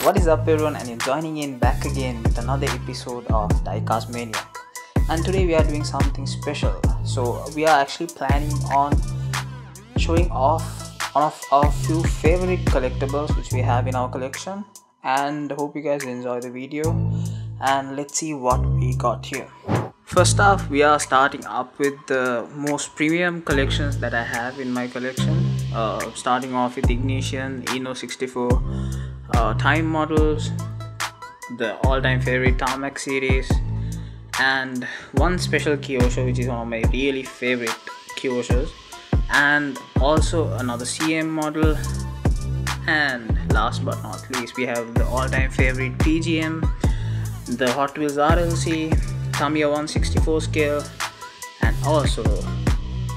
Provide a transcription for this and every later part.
What is up everyone, and you're joining in back again with another episode of Diecast Mania. And today we are doing something special. So we are actually planning on showing off one of our few favorite collectibles which we have in our collection, and hope you guys enjoy the video. And let's see what we got here. First off, we are starting up with the most premium collections that I have in my collection, starting off with Ignition, Eno 64, time models, the all-time favorite Tarmac series, and one special Kyosho which is one of my really favorite Kyoshos, and also another CM model, and last but not least we have the all-time favorite PGM, the Hot Wheels RLC, Tamiya 164 scale, and also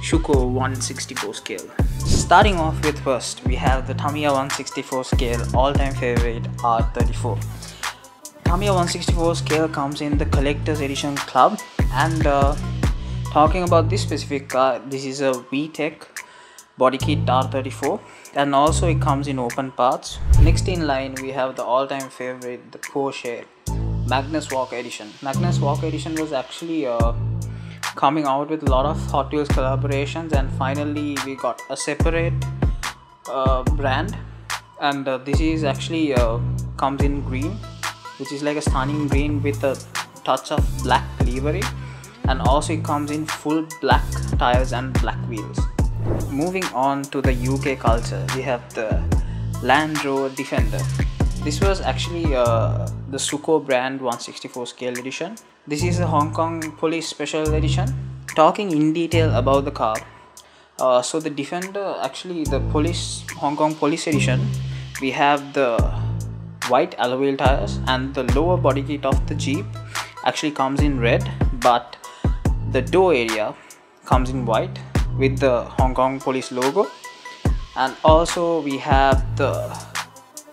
Shuko 164 scale. Starting off with first, we have the Tamiya 164 scale all-time favorite R34. Tamiya 164 scale comes in the collector's edition club, and talking about this specific car, this is a VTEC body kit R34, and also it comes in open parts. Next in line we have the all-time favorite, the Porsche Magnus Walk Edition. Magnus Walk Edition was actually coming out with a lot of Hot Wheels collaborations, and finally we got a separate brand, and this is actually comes in green, which is like a stunning green with a touch of black livery, and also it comes in full black tires and black wheels. Moving on to the UK culture, we have the Land Rover Defender. This was actually the Suco brand 164 scale edition. This is a Hong Kong Police special edition. Talking in detail about the car, so the Defender, actually the Hong Kong Police edition, we have the white alloy wheel tires, and the lower body kit of the Jeep actually comes in red, but the door area comes in white with the Hong Kong Police logo, and also we have the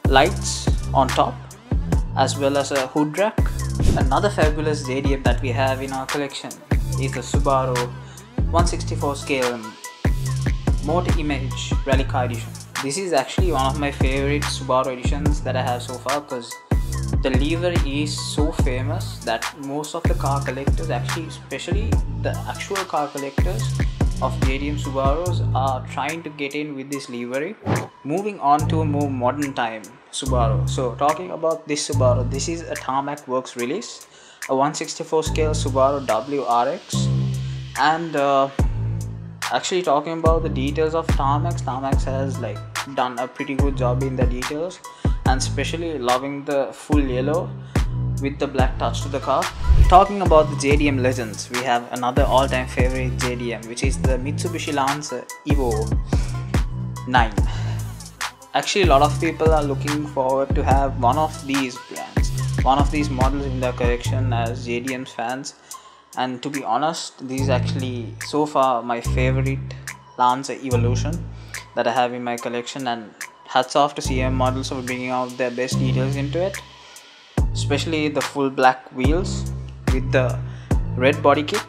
lights on top as well as a hood rack. Another fabulous JDM that we have in our collection is the Subaru 164 scale Motor Image Rally Car Edition. This is actually one of my favorite Subaru editions that I have so far, because the livery is so famous that most of the car collectors, actually especially the actual car collectors of JDM Subarus, are trying to get in with this livery. Moving on to a more modern time Subaru. So talking about this Subaru, this is a Tarmac Works release, a 164 scale Subaru WRX, and actually talking about the details of Tarmac has like done a pretty good job in the details, and especially loving the full yellow with the black touch to the car. Talking about the JDM legends, we have another all-time favorite JDM, which is the Mitsubishi Lancer Evo 9. Actually, a lot of people are looking forward to have one of these brands, one of these models in their collection as JDM's fans. And to be honest, this is actually so far my favorite Lancer Evolution that I have in my collection, and hats off to CM models for bringing out their best details into it, especially the full black wheels with the red body kit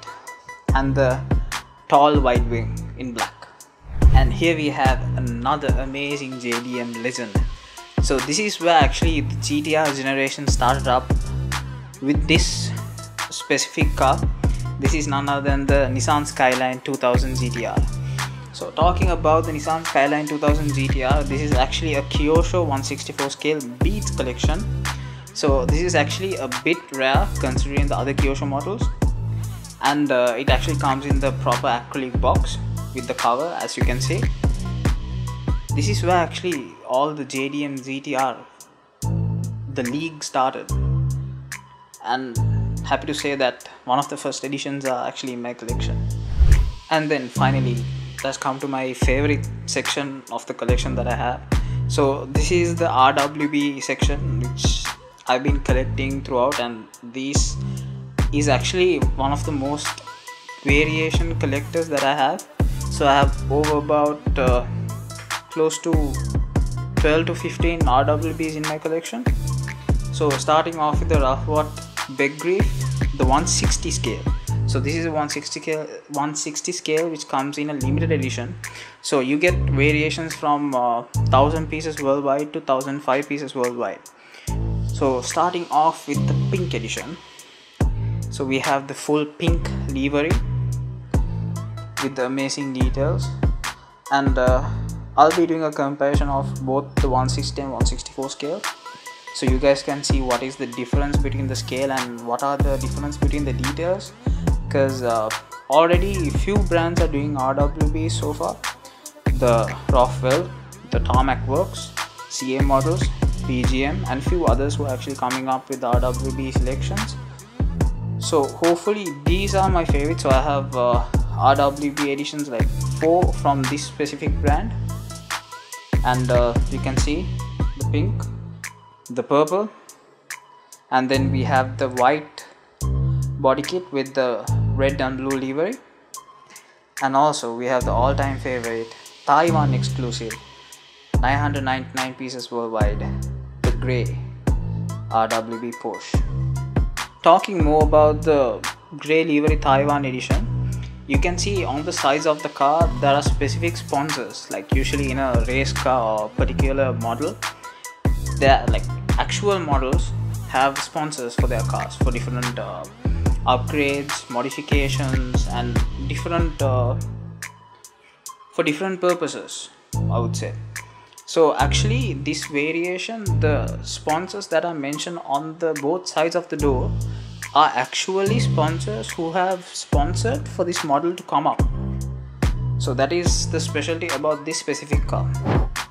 and the tall wide wing in black. And here we have another amazing JDM legend. So this is where actually the GTR generation started up with this specific car. This is none other than the Nissan Skyline 2000 GTR. So talking about the Nissan Skyline 2000 GTR, this is actually a Kyosho 164 scale Beats collection. So this is actually a bit rare considering the other Kyosho models, and it actually comes in the proper acrylic box with the cover, as you can see. This is where actually all the JDM GTR, the league started, and happy to say that one of the first editions are actually in my collection. And then finally, let's come to my favorite section of the collection that I have. So this is the RWB section, which I've been collecting throughout, and this is actually one of the most variation collectors that I have. So I have over about close to 12 to 15 RWBs in my collection. So starting off with the Roughwatt Begrief, the 160 scale. So this is a 160 scale which comes in a limited edition. So you get variations from 1000 pieces worldwide to 1005 pieces worldwide. So starting off with the pink edition, so we have the full pink livery with the amazing details, and I'll be doing a comparison of both the 160 and 164 scale, so you guys can see what is the difference between the scale and what are the difference between the details, because already few brands are doing RWB so far, the Rockwell, the Tarmac Works, CA models, PGM, and few others who are actually coming up with RWB selections. So hopefully these are my favorites. So I have RWB editions like 4 from this specific brand, and you can see the pink, the purple, and then we have the white body kit with the red and blue livery, and also we have the all-time favorite Taiwan exclusive 999 pieces worldwide, the grey RWB Porsche. Talking more about the grey livery Taiwan edition, you can see on the sides of the car there are specific sponsors, like usually in a race car or particular model, there like actual models have sponsors for their cars for different upgrades, modifications, and different for different purposes, I would say. So actually this variation, the sponsors that are mentioned on the both sides of the door are actually sponsors who have sponsored for this model to come up. So that is the specialty about this specific car.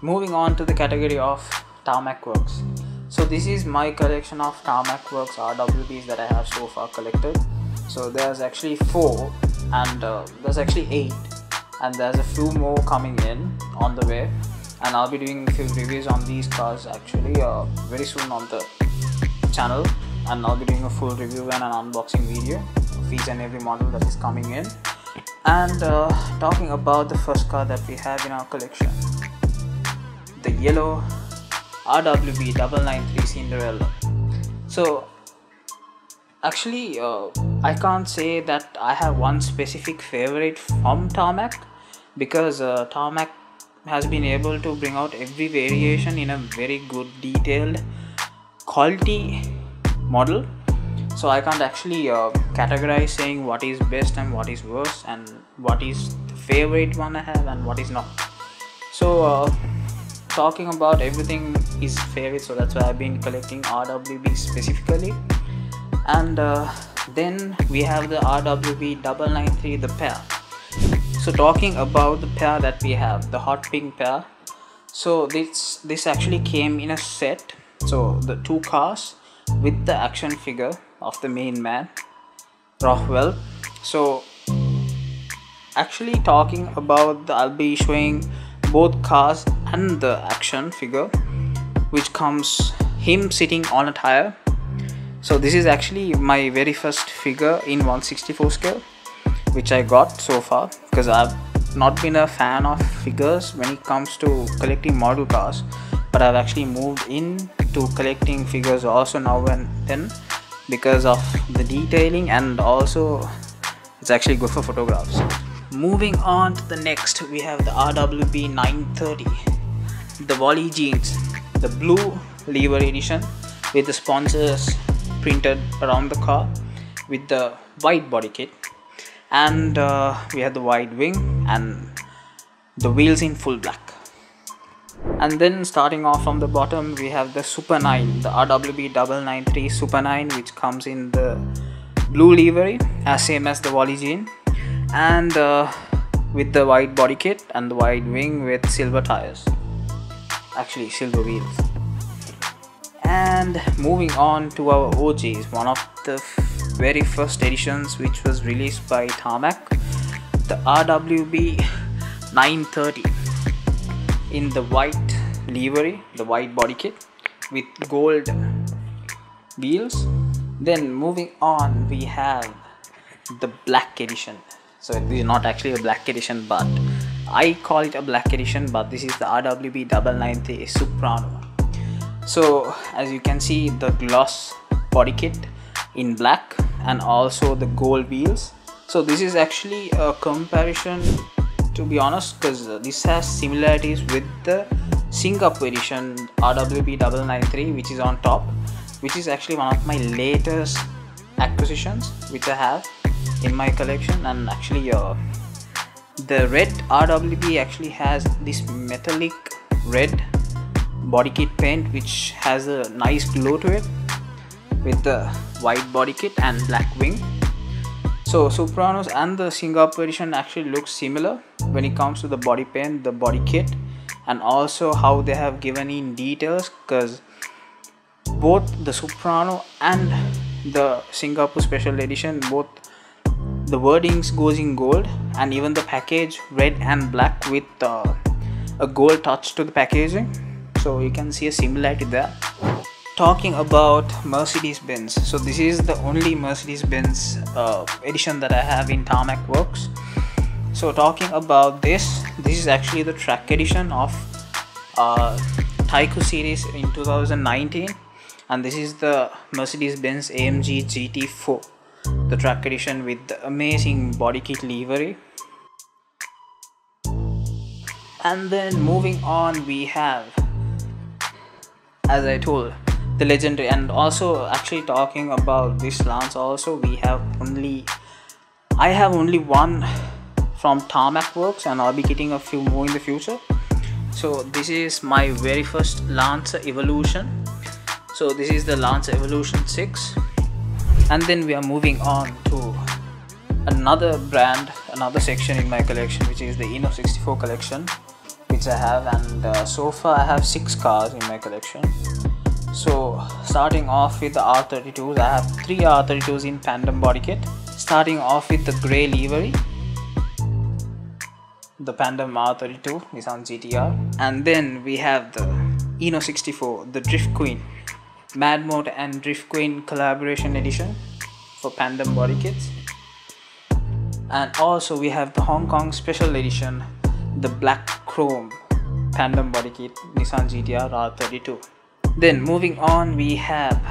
Moving on to the category of Tarmac Works. So this is my collection of Tarmac Works RWBs that I have so far collected. So there's actually 4, and there's actually 8, and there's a few more coming in on the way, and I'll be doing a few reviews on these cars actually very soon on the channel, and I'll be doing a full review and an unboxing video of each and every model that is coming in. And talking about the first car that we have in our collection, the yellow RWB 993 Cinderella. So actually I can't say that I have one specific favorite from Tarmac, because Tarmac has been able to bring out every variation in a very good detailed quality model. So I can't actually categorize saying what is best and what is worst and what is the favorite one I have and what is not. So talking about everything is favorite, so that's why I've been collecting RWB specifically. And then we have the RWB 993, the pair. So talking about the pair that we have, the hot pink pair, so this actually came in a set, so the 2 cars with the action figure of the main man Rockwell. So actually talking about I'll be showing both cars and the action figure, which comes him sitting on a tire. So this is actually my very first figure in 164 scale which I got so far, because I've not been a fan of figures when it comes to collecting model cars, but I've actually moved in to collecting figures also now and then because of the detailing, and also it's actually good for photographs. Moving on to the next, we have the RWB 930, the Wally Jeans, the blue livery edition with the sponsors printed around the car with the white body kit, and we have the wide wing and the wheels in full black. And then starting off from the bottom, we have the Super 9, the RWB 993 Super 9, which comes in the blue livery as same as the Wally Jean, and with the white body kit and the wide wing with silver tires, actually silver wheels. And moving on to our OGs, one of the very first editions which was released by Tarmac, the RWB 930 in the white livery, the white body kit with gold wheels. Then moving on, we have the black edition. So this is not actually a black edition, but I call it a black edition, but this is the RWB 993 Soprano. So as you can see, the gloss body kit in black and also the gold wheels. So this is actually a comparison, to be honest, because this has similarities with the Singapore edition RWB 993, which is on top, which is actually one of my latest acquisitions which I have in my collection. And actually the red RWB actually has this metallic red body kit paint which has a nice glow to it with the white body kit and black wing. So Sopranos and the Singapore edition actually looks similar when it comes to the body paint, the body kit, and also how they have given in details, because both the Soprano and the Singapore special edition, both the wordings goes in gold, and even the package red and black with a gold touch to the packaging, so you can see a similarity there. Talking about Mercedes-Benz, so this is the only Mercedes-Benz edition that I have in Tarmac Works. So talking about this is actually the track edition of Tyco series in 2019, and this is the Mercedes-Benz AMG GT4, the track edition with the amazing body kit livery. And then moving on, we have, as I told, the legendary. And also actually talking about this Lance also, I have only one from Tarmac Works, and I'll be getting a few more in the future. So this is my very first Lancer Evolution. So this is the Lancer Evolution 6. And then we are moving on to another brand, another section in my collection, which is the Eno 64 collection, which I have. And so far I have 6 cars in my collection. So starting off with the R32s, I have 3 R32s in Pandem body kit. Starting off with the grey livery, the Pandem R32 Nissan GTR. And then we have the Eno 64, the Drift Queen, Mad Mode and Drift Queen collaboration edition for Pandem body kits. And also we have the Hong Kong special edition, the Black Chrome Pandem body kit Nissan GTR R32. Then moving on, we have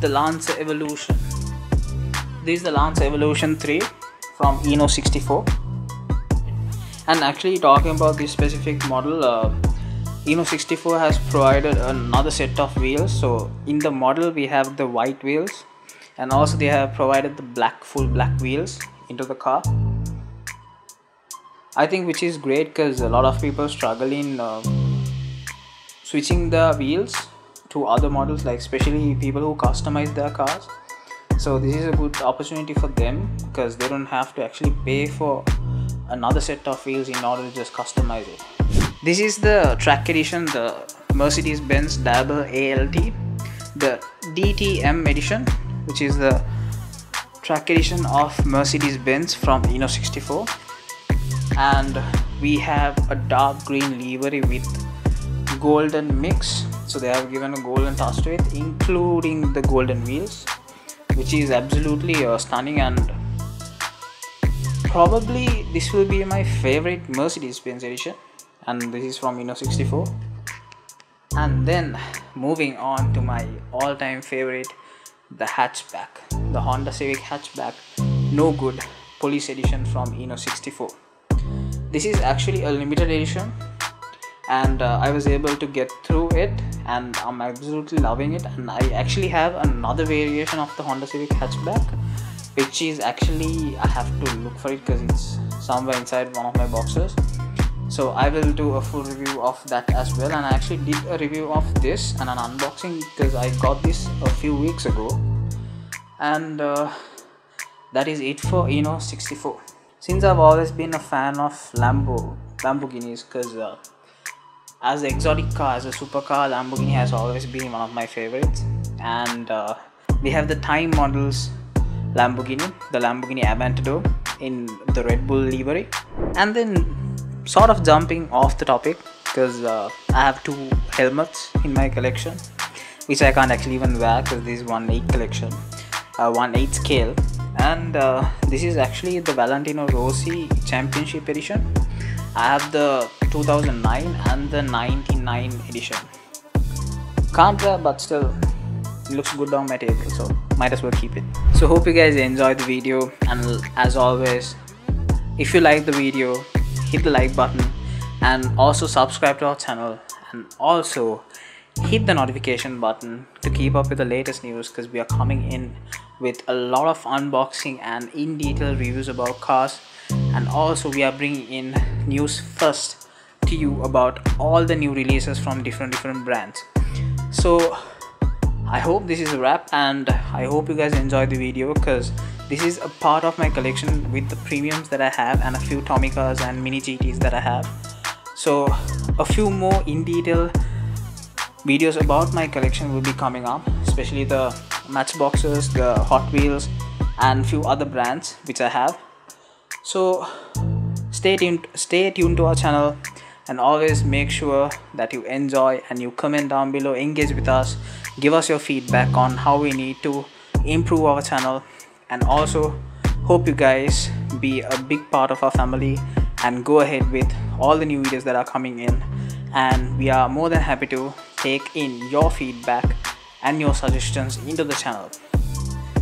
the Lancer Evolution. This is the Lancer Evolution 3 from Eno 64. And actually talking about this specific model, Eno 64 has provided another set of wheels. So in the model we have the white wheels, and also they have provided the full black wheels into the car, I think, which is great because a lot of people struggle in switching the wheels to other models, like especially people who customize their cars. So this is a good opportunity for them because they don't have to actually pay for another set of wheels in order to just customize it. This is the track edition, the Mercedes-Benz Dabble ALT, the DTM edition, which is the track edition of Mercedes-Benz from Eno 64. And we have a dark green livery with golden mix, so they have given a golden touch to it, including the golden wheels, which is absolutely stunning. And probably this will be my favorite Mercedes-Benz edition, and this is from Eno 64. And then moving on to my all-time favorite, the hatchback, the Honda Civic hatchback No Good Police edition from Eno 64. This is actually a limited edition, and I was able to get through it, and I'm absolutely loving it. And I actually have another variation of the Honda Civic hatchback, which is actually, I have to look for it because it's somewhere inside one of my boxes. So I will do a full review of that as well. And I actually did a review of this and an unboxing because I got this a few weeks ago. And that is it for Eno 64. Since I've always been a fan of Lamborghinis, because as an exotic car, as a supercar, Lamborghini has always been one of my favorites. And we have the time models Lamborghini, the Lamborghini Aventador in the Red Bull livery. And then sort of jumping off the topic, because I have 2 helmets in my collection, which I can't actually even wear because this is 1/8 collection, 1/8 scale. And this is actually the Valentino Rossi Championship edition. I have the 2009 and the 99 edition. Can't wear, but still it looks good on my table, so might as well keep it. So hope you guys enjoyed the video, and as always, if you like the video, hit the like button and also subscribe to our channel, and also hit the notification button to keep up with the latest news, because we are coming in with a lot of unboxing and in detail reviews about cars, and also we are bringing in news first to you about all the new releases from different brands. So I hope this is a wrap, and I hope you guys enjoyed the video, because this is a part of my collection with the premiums that I have and a few Tomicas and mini GTs that I have. So a few more in detail videos about my collection will be coming up, especially the Matchboxes, the Hot Wheels and few other brands which I have. So stay tuned to our channel, and always make sure that you enjoy and you comment down below, engage with us, give us your feedback on how we need to improve our channel, and also hope you guys be a big part of our family and go ahead with all the new videos that are coming in. And we are more than happy to take in your feedback and your suggestions into the channel.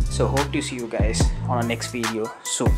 So hope to see you guys on our next video soon.